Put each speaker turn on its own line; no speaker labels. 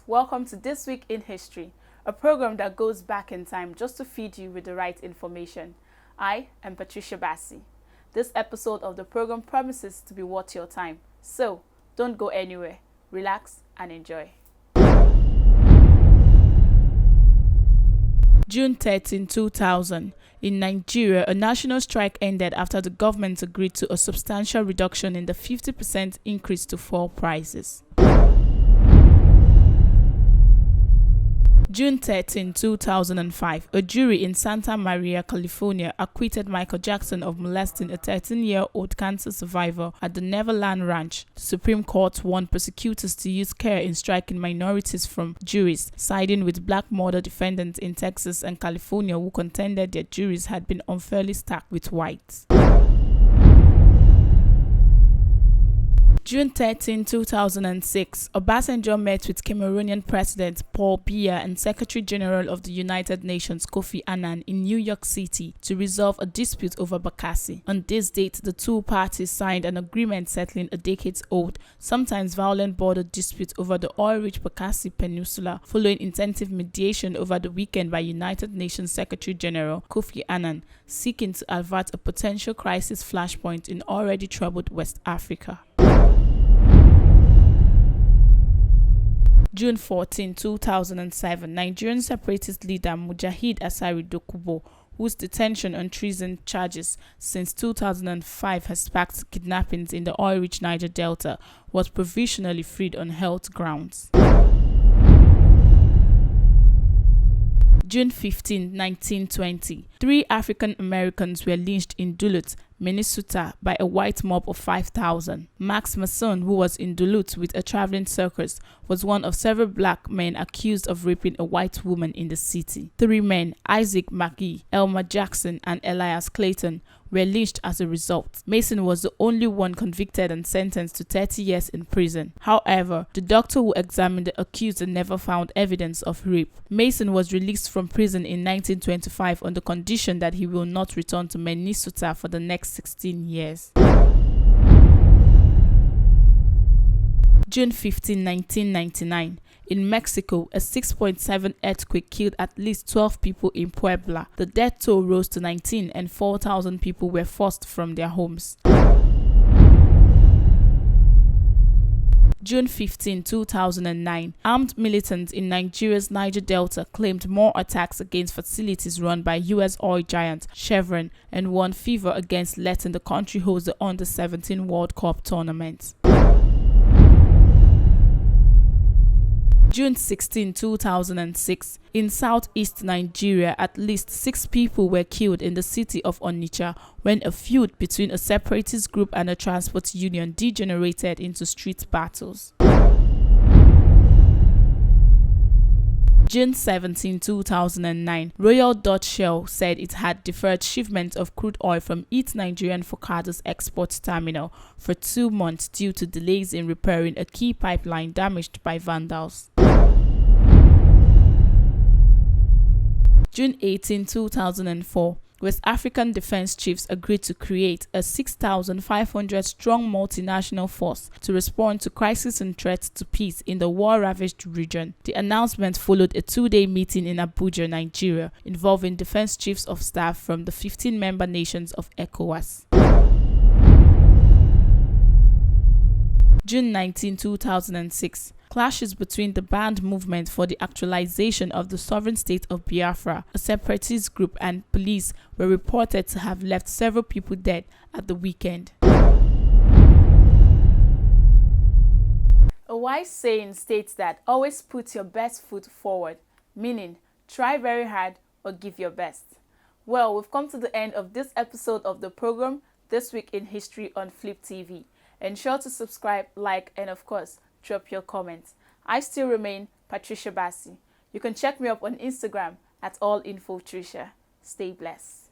welcome to This Week in History, a program that goes back in time just to feed you with the right information. I am Patricia Bassi. This episode of the program promises to be worth your time, so don't go anywhere, relax and enjoy. June 13, 2000. In Nigeria, a national strike ended after the government agreed to a substantial reduction in the 50% increase to fuel prices. June 13, 2005, a jury in Santa Maria, California, acquitted Michael Jackson of molesting a 13-year-old cancer survivor at the Neverland Ranch. The Supreme Court warned prosecutors to use care in striking minorities from juries, siding with black murder defendants in Texas and California who contended their juries had been unfairly stacked with whites. June 13, 2006, Obasanjo met with Cameroonian President Paul Biya and Secretary General of the United Nations Kofi Annan in New York City to resolve a dispute over Bakassi. On this date, the two parties signed an agreement settling a decades-old, sometimes violent border dispute over the oil-rich Bakassi Peninsula, following intensive mediation over the weekend by United Nations Secretary General Kofi Annan, seeking to avert a potential crisis flashpoint in already troubled West Africa. June 14, 2007, Nigerian separatist leader Mujahid Asari Dokubo, whose detention on treason charges since 2005 has sparked kidnappings in the oil-rich Niger Delta, was provisionally freed on health grounds. June 15, 1920, 3 African Americans were lynched in Duluth, Minnesota by a white mob of 5,000. Max Mason, who was in Duluth with a traveling circus, was one of several black men accused of raping a white woman in the city. 3 men, Isaac McGee, Elmer Jackson, and Elias Clayton, were lynched as a result. Mason was the only one convicted and sentenced to 30 years in prison. However, the doctor who examined the accused never found evidence of rape. Mason was released from prison in 1925 on the condition that he will not return to Minnesota for the next 16 years. June 15, 1999. In Mexico, a 6.7 earthquake killed at least 12 people in Puebla. The death toll rose to 19 and 4,000 people were forced from their homes. June 15, 2009, armed militants in Nigeria's Niger Delta claimed more attacks against facilities run by U.S. oil giant Chevron and won favor against letting the country host the Under-17 World Cup tournament. June 16, 2006, in southeast Nigeria, at least 6 people were killed in the city of Onitsha when a feud between a separatist group and a transport union degenerated into street battles. June 17, 2009, Royal Dutch Shell said it had deferred shipment of crude oil from its Nigerian Forcados export terminal for 2 months due to delays in repairing a key pipeline damaged by vandals. June 18, 2004, West African defense chiefs agreed to create a 6,500-strong multinational force to respond to crises and threats to peace in the war-ravaged region. The announcement followed a 2-day meeting in Abuja, Nigeria, involving defense chiefs of staff from the 15-member nations of ECOWAS. June 19, 2006. Clashes between the banned movement for the actualization of the sovereign state of Biafra, a separatist group, and police were reported to have left several people dead at the weekend. A wise saying states that always put your best foot forward, meaning try very hard or give your best. Well, we've come to the end of this episode of the program, This Week in History on Flip TV. Ensure to subscribe, like, and of course, drop your comments. I still remain Patricia Bassi. You can check me up on Instagram at allinfotricia. Stay blessed.